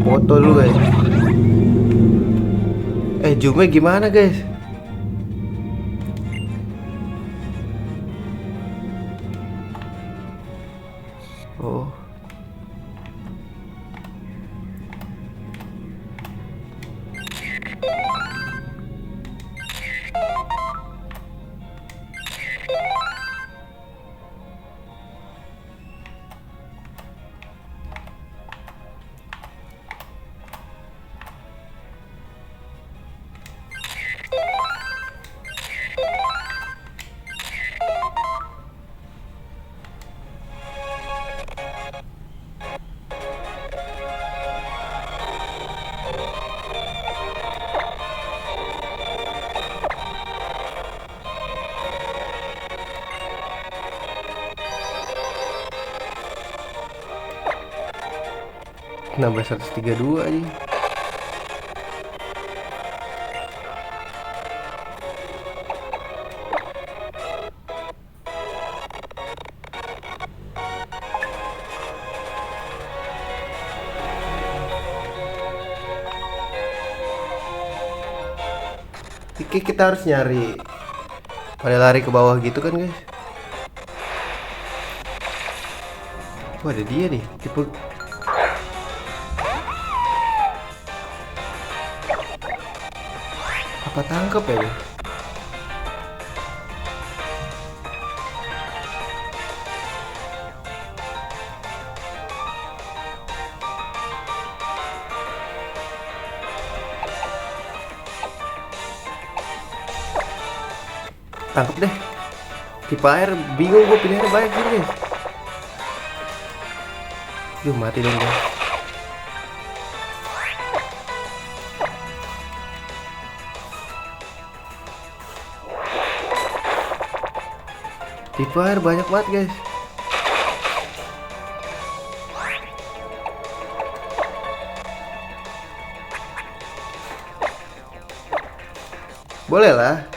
foto dulu guys. Zoomnya gimana guys? Oh, nambah 132 aja. Kita harus nyari pada lari ke bawah gitu kan guys. Wah, ada dia nih tipe. Apa tangkap ya guys? Tangkap deh. Tipe air bingung gue pilihannya banyak gini guys. Duh, mati dong guys. Tipe air banyak banget guys. Boleh lah.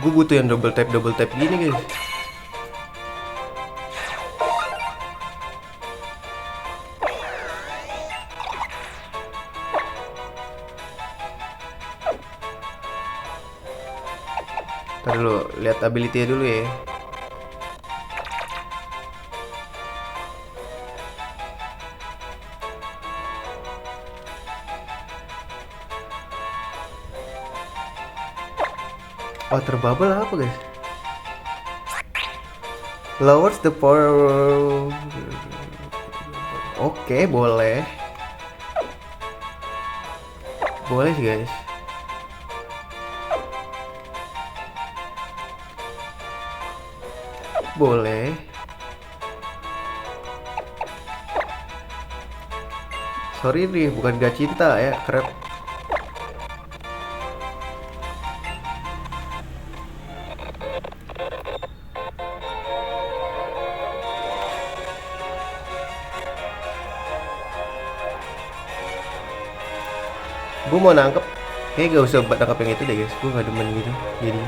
Gue butuh yang double tap gini guys. Ntar dulu, lihat ability-nya dulu ya. Water bubble apa guys? Lowers the power. Oke, boleh. Boleh sih guys. Boleh. Sorry nih, bukan gak cinta ya, krep. Gue mau nangkep, kayak gak usah nangkep yang itu deh guys. Gue gak demen gitu. Jadi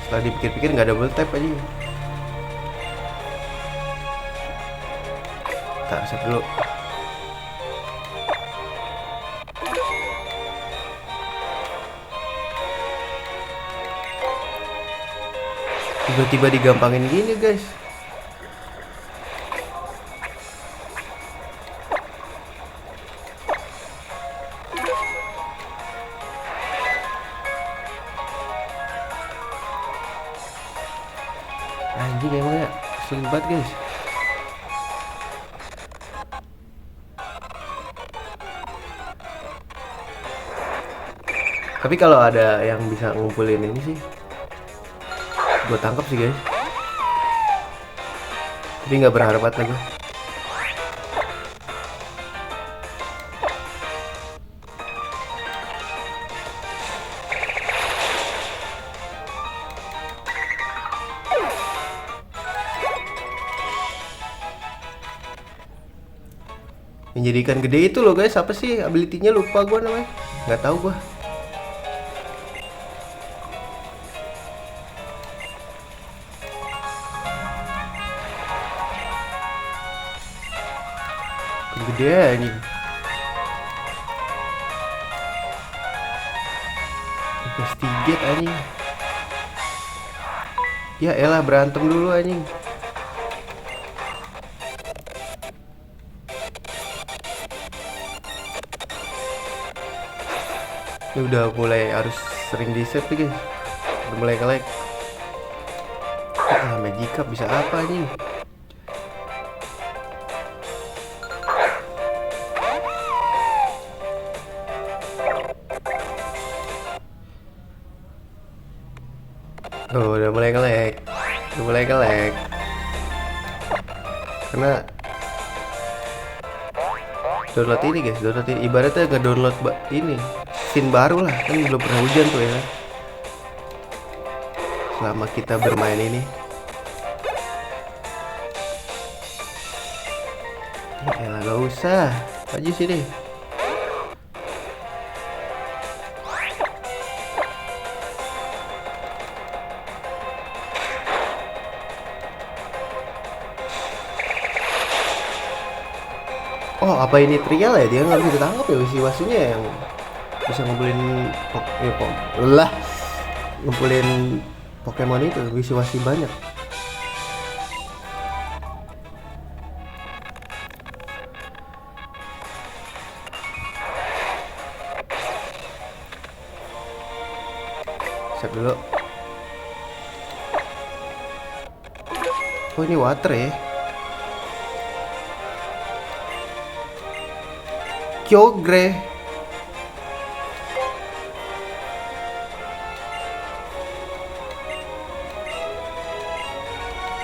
setelah dipikir-pikir gak double tap aja. Tak, set dulu. Tiba-tiba digampangin gini guys. Anjing emang ya, sulit banget guys. Tapi kalau ada yang bisa ngumpulin ini sih, gue tangkap sih guys. Tapi nggak berharap banget lagi. Yang jadi ikan gede itu loh guys, apa sih ability-nya, lupa gua namanya. Nggak tahu gua. Ikan gede anjing. Investigate anjing. Ya elah, berantem dulu anjing. Ini udah mulai harus sering di save nih guys. Udah mulai nge-lag. Magic Cup bisa apa anjing? Oh, udah mulai nge-lag. Udah mulai nge-lag. Karena download ini guys, download ini ibaratnya nge-download ini scene baru lah, kan belum pernah hujan tuh ya selama kita bermain ini. Ya elah, gak usah aja sini. Oh, apa ini trial ya? Dia nggak bisa ditangkap ya wasi-wasinya yang bisa ngumpulin lah, ngumpulin Pokemon itu wasi-wasi banyak. Save dulu. Oh, ini water ya. Kyogre.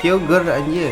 Kyogre anjir.